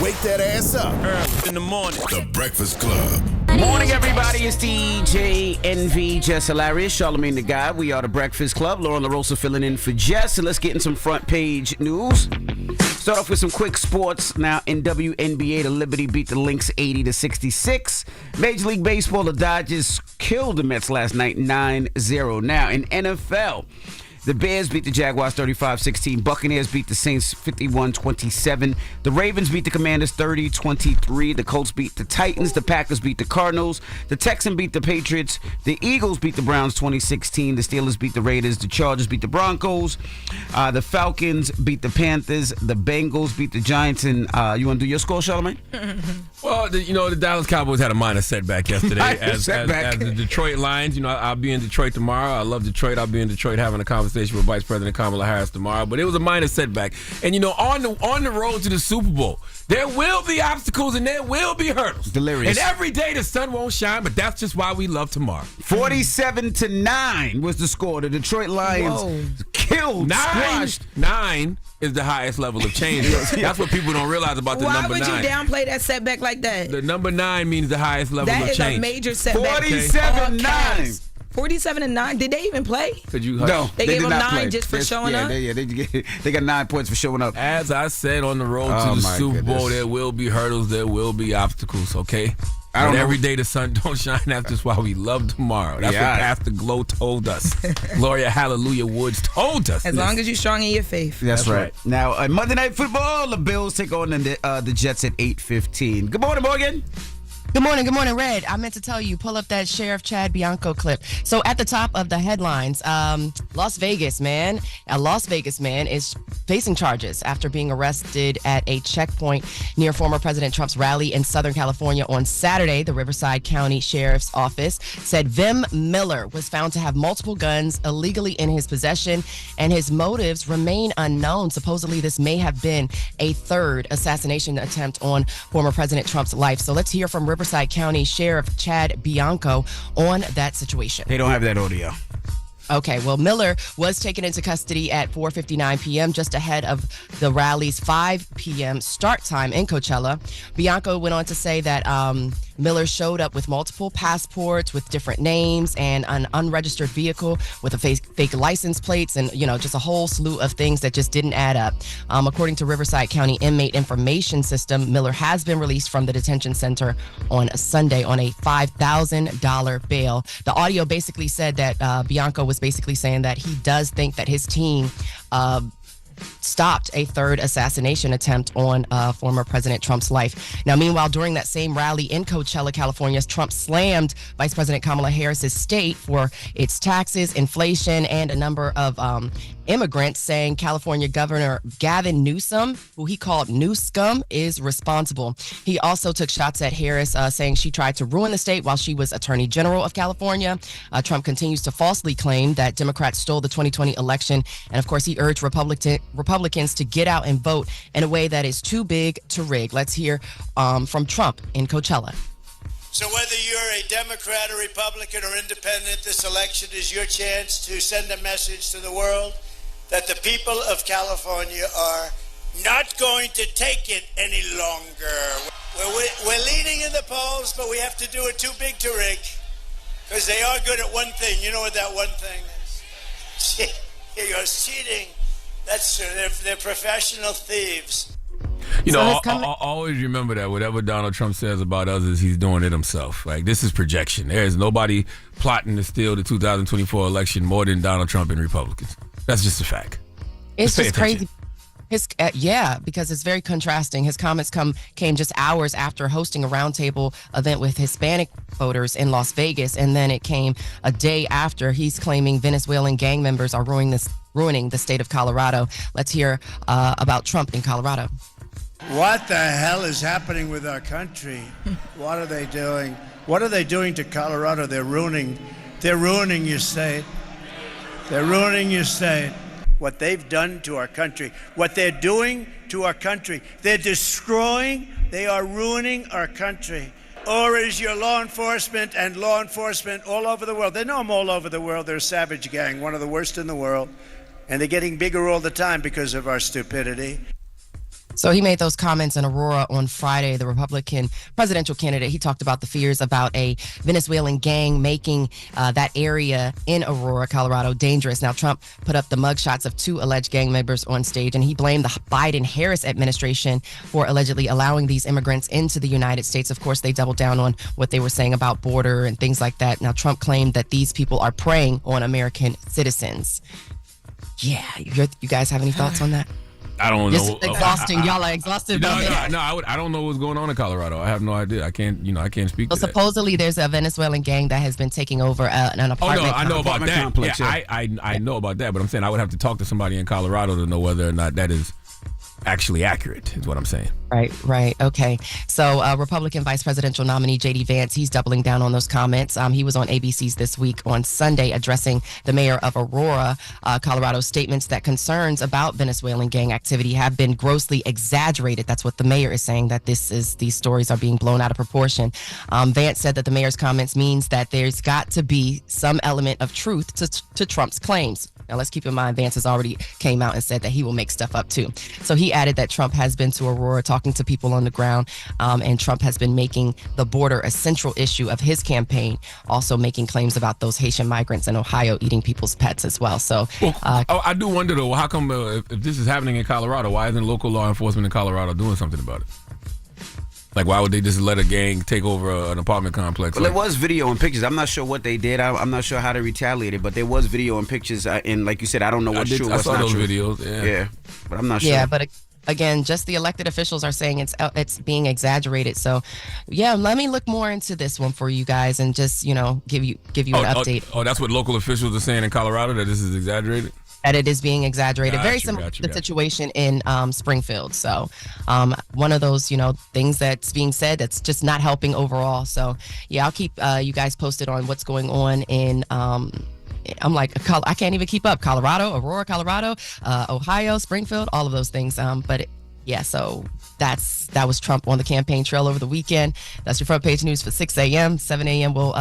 wake that ass up. Early in the morning. The Breakfast Club. Morning, everybody. It's DJ NV, Jess Hilarious, Charlamagne the Guy. We are the Breakfast Club. Lauren LaRosa filling in for Jess. And let's get in some front page news. Start off with some quick sports. Now, in WNBA, the Liberty beat the Lynx 80-66. Major League Baseball, the Dodgers killed the Mets last night 9-0. Now, in NFL, the Bears beat the Jaguars 35-16. Buccaneers beat the Saints 51-27. The Ravens beat the Commanders 30-23. The Colts beat the Titans. The Packers beat the Cardinals. The Texans beat the Patriots. The Eagles beat the Browns 2016. The Steelers beat the Raiders. The Chargers beat the Broncos. The Falcons beat the Panthers. The Bengals beat the Giants. And you want to do your score, Charlamagne? Well, the Dallas Cowboys had a minor setback yesterday as the Detroit Lions. I'll be in Detroit tomorrow. I love Detroit. I'll be in Detroit having a conversation with Vice President Kamala Harris tomorrow. But it was a minor setback. And, on the road to the Super Bowl, there will be obstacles and there will be hurdles. Delirious. And every day the sun won't shine, but that's just why we love tomorrow. 47-9 was the score. The Detroit Lions killed, squashed. 9 is the highest level of change. That's what people don't realize about the number 9. Why would you downplay that setback like that? The number 9 means the highest level of change. That is a major setback. 47-9. 47-9. Did they even play? Could you hush? No, They gave did them not 9 play. just for showing up? They got 9 points for showing up. As I said on the road to the Super Bowl, there will be hurdles, there will be obstacles, okay? But every day the sun don't shine. That's just why we love tomorrow. That's what Pastor Glow told us. Gloria Hallelujah Woods told us. As long as you're strong in your faith. That's right. Now, Monday Night Football, the Bills take on the Jets at 8:15. Good morning, Morgan. Good morning, Red. I meant to tell you, pull up that Sheriff Chad Bianco clip. So at the top of the headlines, Las Vegas man is facing charges after being arrested at a checkpoint near former President Trump's rally in Southern California on Saturday. The Riverside County Sheriff's Office said Vim Miller was found to have multiple guns illegally in his possession, and his motives remain unknown. Supposedly, this may have been a third assassination attempt on former President Trump's life. So let's hear from Riverside County Sheriff Chad Bianco on that situation. They don't have that audio. Okay, well, Miller was taken into custody at 4:59 p.m., just ahead of the rally's 5 p.m. start time in Coachella. Bianco went on to say that Miller showed up with multiple passports with different names and an unregistered vehicle with a fake license plates and, just a whole slew of things that just didn't add up. According to Riverside County Inmate Information System, Miller has been released from the detention center on Sunday on a $5,000 bail. The audio basically said that Bianco was basically saying that he does think that his team stopped a third assassination attempt on former President Trump's life. Now, meanwhile, during that same rally in Coachella, California, Trump slammed Vice President Kamala Harris's state for its taxes, inflation, and a number of immigrants, saying California Governor Gavin Newsom, who he called New Scum, is responsible. He also took shots at Harris, saying she tried to ruin the state while she was Attorney General of California. Trump continues to falsely claim that Democrats stole the 2020 election, and of course, he urged Republicans to get out and vote in a way that is too big to rig. Let's hear from Trump in Coachella. So whether you're a Democrat or Republican or independent, this election is your chance to send a message to the world that the people of California are not going to take it any longer. We're leading in the polls, but we have to do it too big to rig, because they are good at one thing. You know what that one thing is? You're cheating. That's true. They're professional thieves. Always remember that whatever Donald Trump says about others, he's doing it himself. Like, this is projection. There is nobody plotting to steal the 2024 election more than Donald Trump and Republicans. That's just a fact. It's just crazy. Because it's very contrasting. His comments came just hours after hosting a roundtable event with Hispanic voters in Las Vegas, and then it came a day after he's claiming Venezuelan gang members are ruining the state of Colorado. Let's hear about Trump in Colorado. What the hell is happening with our country? What are they doing? What are they doing to Colorado? They're ruining your state. They're ruining your state. What they've done to our country, what they're doing to our country, they're destroying, they are ruining our country. Or is your law enforcement all over the world? They know them all over the world. They're a savage gang, one of the worst in the world. And they're getting bigger all the time because of our stupidity. So he made those comments in Aurora on Friday. The Republican presidential candidate, he talked about the fears about a Venezuelan gang making that area in Aurora, Colorado, dangerous. Now, Trump put up the mugshots of 2 alleged gang members on stage, and he blamed the Biden-Harris administration for allegedly allowing these immigrants into the United States. Of course, they doubled down on what they were saying about border and things like that. Now, Trump claimed that these people are preying on American citizens. Yeah, you guys have any thoughts on that? I don't This know. is exhausting. Y'all are exhausted. No, I don't know what's going on in Colorado. I have no idea. I can't speak So to that. supposedly there's a Venezuelan gang that has been taking over an apartment. Oh no, I know about apartment that. complex, Yeah, I know about that, but I'm saying I would have to talk to somebody in Colorado to know whether or not that is actually accurate, is what I'm saying. Right. Okay. So Republican vice presidential nominee J.D. Vance, he's doubling down on those comments. He was on ABC's This Week on Sunday addressing the mayor of Aurora, Colorado, statements that concerns about Venezuelan gang activity have been grossly exaggerated. That's what the mayor is saying, that these stories are being blown out of proportion. Vance said that the mayor's comments means that there's got to be some element of truth to Trump's claims. Now, let's keep in mind, Vance has already came out and said that he will make stuff up, too. So he added that Trump has been to Aurora talking to people on the ground, and Trump has been making the border a central issue of his campaign, also making claims about those Haitian migrants in Ohio eating people's pets as well. So I do wonder, though, how come if this is happening in Colorado, why isn't local law enforcement in Colorado doing something about it? Like, why would they just let a gang take over an apartment complex? Well, there was video and pictures. I'm not sure what they did. I'm not sure how they retaliated, but there was video and pictures. And like you said, I don't know what's true, what's not true. I saw those videos. Yeah, but I'm not sure. Yeah, but again, just the elected officials are saying it's being exaggerated. So, yeah, let me look more into this one for you guys and just give you an update. Oh, that's what local officials are saying in Colorado, that this is exaggerated? That it is being exaggerated. Very similar to the gotcha. situation in Springfield. So one of those, things that's being said that's just not helping overall. So, yeah, I'll keep you guys posted on what's going on in I'm like, I can't even keep up. Colorado, Aurora, Colorado, Ohio, Springfield, all of those things. So that was Trump on the campaign trail over the weekend. That's your front page news for 6 a.m. 7 a.m. We'll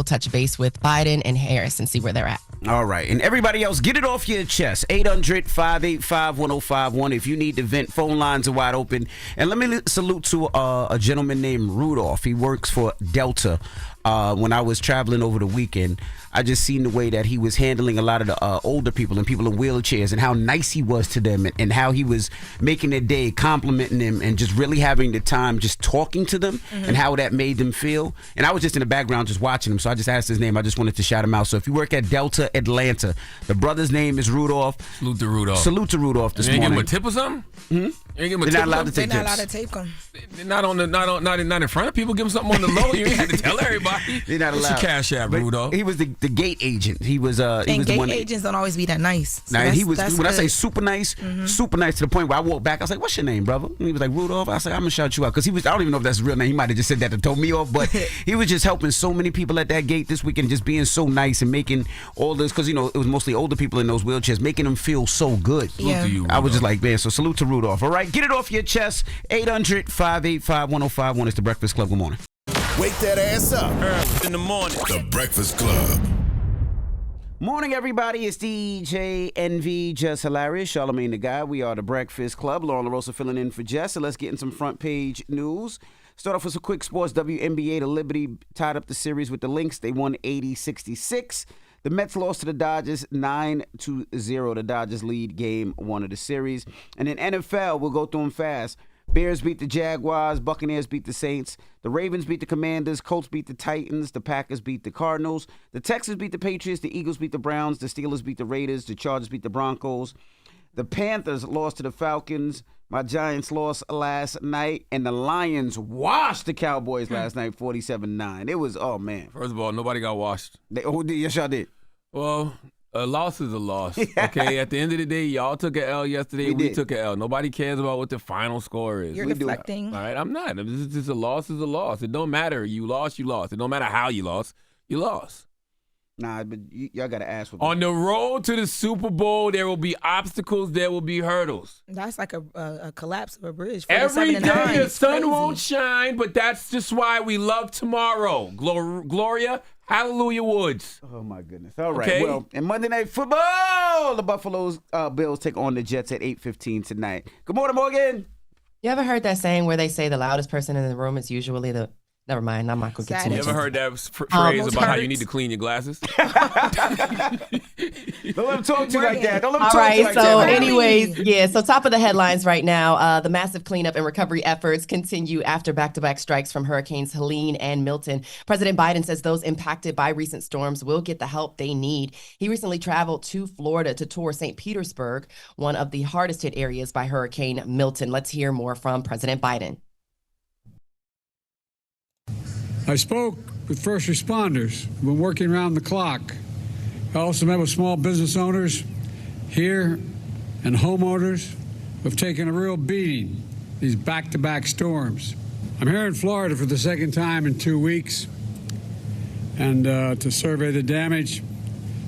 touch base with Biden and Harris and see where they're at. All right. And everybody else, get it off your chest. 800-585-1051. If you need to vent, phone lines are wide open. And let me salute to a gentleman named Rudolph. He works for Delta. When I was traveling over the weekend, I just seen the way that he was handling a lot of the older people and people in wheelchairs, and how nice he was to them, and how he was making their day, complimenting them, and just really having the time just talking to them, and how that made them feel. And I was just in the background just watching him, so I just asked his name. I just wanted to shout him out. So if you work at Delta Atlanta, the brother's name is Rudolph. Salute to Rudolph. Salute to Rudolph this morning. You ain't give him a tip or something? They're not allowed to take They're tips. not allowed to take them. Not in front of people. Give him something on the low. You ain't had to tell everybody. They're not allowed. What's your cash app, But Rudolph? he was the gate agent. He was And the gate one. agents don't always be that nice. So Now, he was, that's when I good. say super nice to the point where I walked back, I was like, what's your name, brother? And he was like, Rudolph. I said, I'm going to shout you out. Because I don't even know if that's his real name. He might have just said that to throw me off. But he was just helping so many people at that gate this weekend, just being so nice and making all this, because, it was mostly older people in those wheelchairs, making them feel so good. Yeah. To you, I was Rudolph. just like, man, so salute to Rudolph. All right, get it off your chest. 800-585-1051. It's the Breakfast Club. Good morning. Wake that ass up. In the morning. The Breakfast Club. Morning, everybody. It's DJ NV, Jess Hilarious, Charlamagne the Guy. We are the Breakfast Club. Lauren LaRosa filling in for Jess. So let's get in some front page news. Start off with some quick sports. WNBA, the Liberty tied up the series with the Lynx. They won 80-66. The Mets lost to the Dodgers 9-0. The Dodgers lead game 1 of the series. And in NFL, we'll go through them fast. Bears beat the Jaguars. Buccaneers beat the Saints. The Ravens beat the Commanders. Colts beat the Titans. The Packers beat the Cardinals. The Texans beat the Patriots. The Eagles beat the Browns. The Steelers beat the Raiders. The Chargers beat the Broncos. The Panthers lost to the Falcons. My Giants lost last night. And the Lions washed the Cowboys last night 47-9. It was, oh, man. First of all, nobody got washed. Yes, y'all did. Well, a loss is a loss. Okay, at the end of the day, y'all took an L yesterday. We did. took an L. Nobody cares about what the final score is. You're deflecting. All right, I'm not. This is just a loss is a loss. It don't matter. You lost, you lost. It don't matter how you lost. You lost. Nah, but y'all got to ask for On the road to the Super Bowl, there will be obstacles. There will be hurdles. That's like a collapse of a bridge. Every 47-9. day the It's sun crazy. won't shine, but that's just why we love tomorrow. Gloria, hallelujah, Woods. Oh, my goodness. All right. Okay. Well, in Monday Night Football, the Buffalo Bills take on the Jets at 8:15 tonight. Good morning, Morgan. You ever heard that saying where they say the loudest person in the room is usually the... Never mind, I'm not going to get too You much. ever heard that phrase about how you need to clean your glasses? Don't let him talk to you like that. Don't let him All talk to right, you like so that. anyways, so top of the headlines right now, the massive cleanup and recovery efforts continue after back-to-back strikes from Hurricanes Helene and Milton. President Biden says those impacted by recent storms will get the help they need. He recently traveled to Florida to tour St. Petersburg, one of the hardest hit areas by Hurricane Milton. Let's hear more from President Biden. I spoke with first responders who've been working around the clock. I also met with small business owners here and homeowners who have taken a real beating these back-to-back storms. I'm here in Florida for the second time in 2 weeks and to survey the damage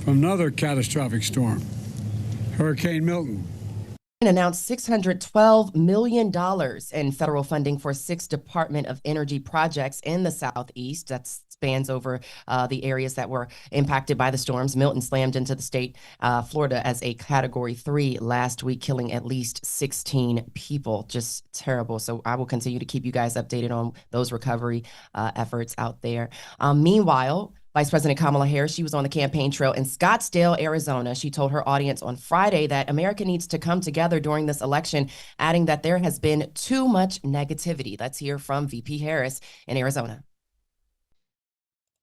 from another catastrophic storm, Hurricane Milton. Announced $612 million in federal funding for 6 Department of Energy projects in the Southeast. That spans over the areas that were impacted by the storms. Milton slammed into the state, Florida, as a Category 3 last week, killing at least 16 people. Just terrible. So I will continue to keep you guys updated on those recovery efforts out there. Meanwhile, Vice President Kamala Harris, she was on the campaign trail in Scottsdale, Arizona. She told her audience on Friday that America needs to come together during this election, adding that there has been too much negativity. Let's hear from VP Harris in Arizona.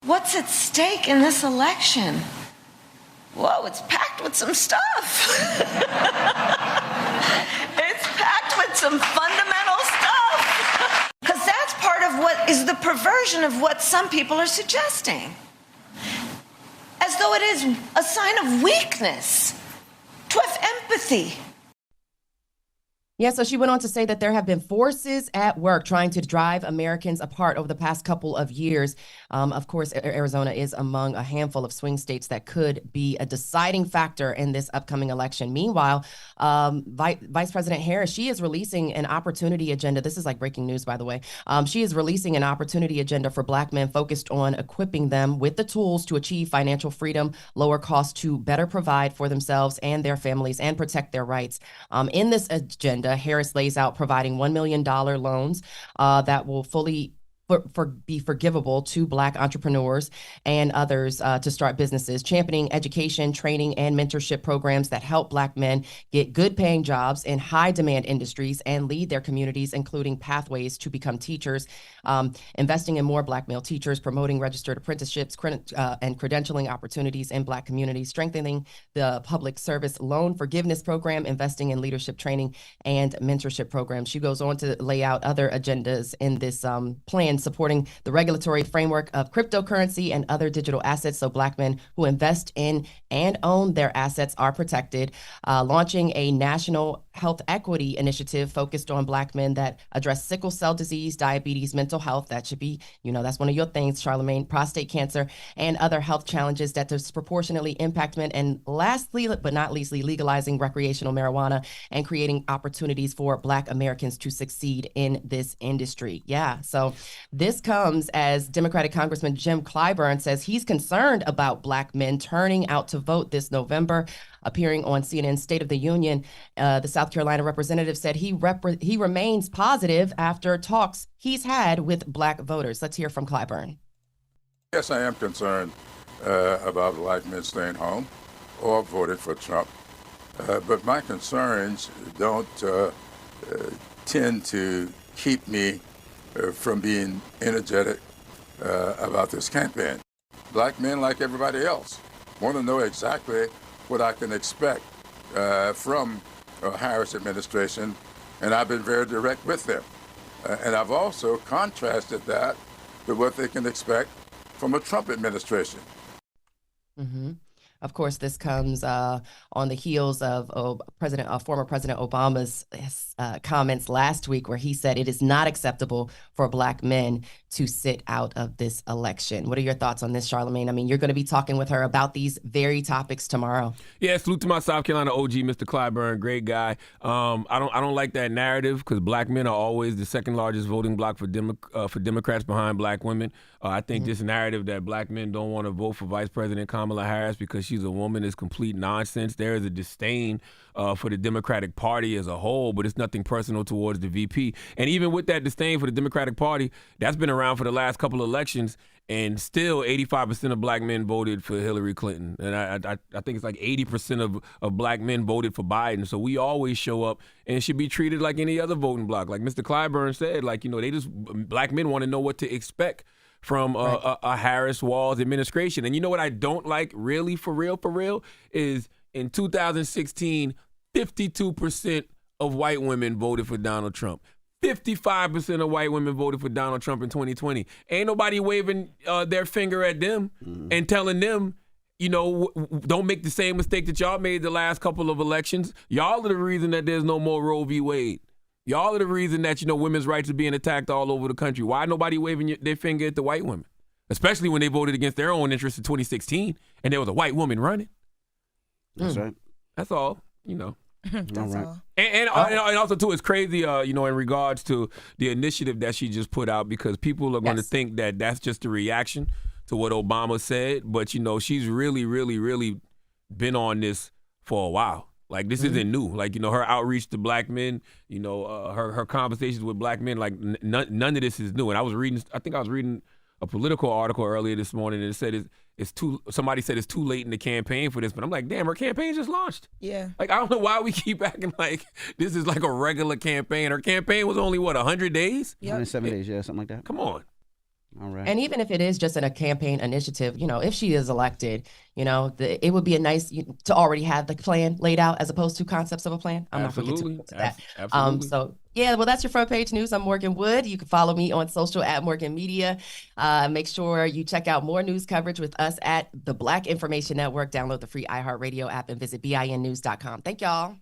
What's at stake in this election? Whoa, it's packed with some stuff. It's packed with some fundamental stuff. Because that's part of what is the perversion of what some people are suggesting. As though it is a sign of weakness to have empathy. Yeah, so she went on to say that there have been forces at work trying to drive Americans apart over the past couple of years. Of course, Arizona is among a handful of swing states that could be a deciding factor in this upcoming election. Meanwhile, Vice President Harris, she is releasing an opportunity agenda. This is like breaking news, by the way. She is releasing an opportunity agenda for Black men focused on equipping them with the tools to achieve financial freedom, lower costs to better provide for themselves and their families and protect their rights. In this agenda, Harris lays out providing $1 million loans that will fully be forgivable to Black entrepreneurs and others to start businesses, championing education, training, and mentorship programs that help Black men get good paying jobs in high demand industries and lead their communities, including pathways to become teachers, investing in more Black male teachers, promoting registered apprenticeships and credentialing opportunities in Black communities, strengthening the public service loan forgiveness program, investing in leadership training and mentorship programs. She goes on to lay out other agendas in this plan, supporting the regulatory framework of cryptocurrency and other digital assets so Black men who invest in and own their assets are protected, launching a national health equity initiative focused on Black men that address sickle cell disease, diabetes, mental health. That should be, that's one of your things, Charlamagne, prostate cancer, and other health challenges that disproportionately impact men. And lastly, but not leastly, legalizing recreational marijuana and creating opportunities for Black Americans to succeed in this industry. Yeah, so this comes as Democratic Congressman Jim Clyburn says he's concerned about Black men turning out to vote this November. Appearing on CNN's State of the Union, the South Carolina representative said he remains positive after talks he's had with Black voters. Let's hear from Clyburn. Yes, I am concerned about Black men staying home or voting for Trump. But my concerns don't tend to keep me from being energetic about this campaign. Black men, like everybody else, want to know exactly what I can expect from Harris administration, and I've been very direct with them. And I've also contrasted that with what they can expect from a Trump administration. Mm-hmm. Of course, this comes on the heels of former President Obama's comments last week, where he said it is not acceptable for Black men to sit out of this election. What are your thoughts on this, Charlamagne? I mean, you're going to be talking with her about these very topics tomorrow. Yeah, salute to my South Carolina OG, Mr. Clyburn, great guy. I don't like that narrative because Black men are always the second largest voting bloc for Democrats behind Black women. I think this narrative that Black men don't want to vote for Vice President Kamala Harris because she's a woman is complete nonsense. There is a disdain for the Democratic Party as a whole, but it's nothing personal towards the VP. And even with that disdain for the Democratic Party, that's been around for the last couple of elections, and still 85% of black men voted for Hillary Clinton. And I think it's like 80% of black men voted for Biden. So we always show up and should be treated like any other voting bloc. Like Mr. Clyburn said, like, black men want to know what to expect from a Harris-Walz administration. And you know what I don't like, really, for real, is in 2016, 52% of white women voted for Donald Trump. 55% of white women voted for Donald Trump in 2020. Ain't nobody waving their finger at them and telling them, don't make the same mistake that y'all made the last couple of elections. Y'all are the reason that there's no more Roe v. Wade. Y'all are the reason that, women's rights are being attacked all over the country. Why nobody waving their finger at the white women? Especially when they voted against their own interests in 2016 and there was a white woman running. That's right. That's all, That's all. And also, too, it's crazy, in regards to the initiative that she just put out, because people are going to think that that's just a reaction to what Obama said. But, she's really, really, really been on this for a while. Like, this isn't new. Like, her outreach to black men, her conversations with black men, like, none of this is new. And I was reading a political article earlier this morning, and it said somebody said it's too late in the campaign for this, but I'm like, damn, her campaign just launched. Yeah. Like, I don't know why we keep acting like this is like a regular campaign. Her campaign was only, 100 days? 107 days, yeah, something like that. Come on. All right. And even if it is just in a campaign initiative, if she is elected, it would be a nice to already have the plan laid out as opposed to concepts of a plan. I'm not going to get into that. Absolutely. So, yeah, well, that's your front page news. I'm Morgan Wood. You can follow me on social at Morgan Media. Make sure you check out more news coverage with us at the Black Information Network. Download the free iHeartRadio app and visit BINnews.com. Thank y'all.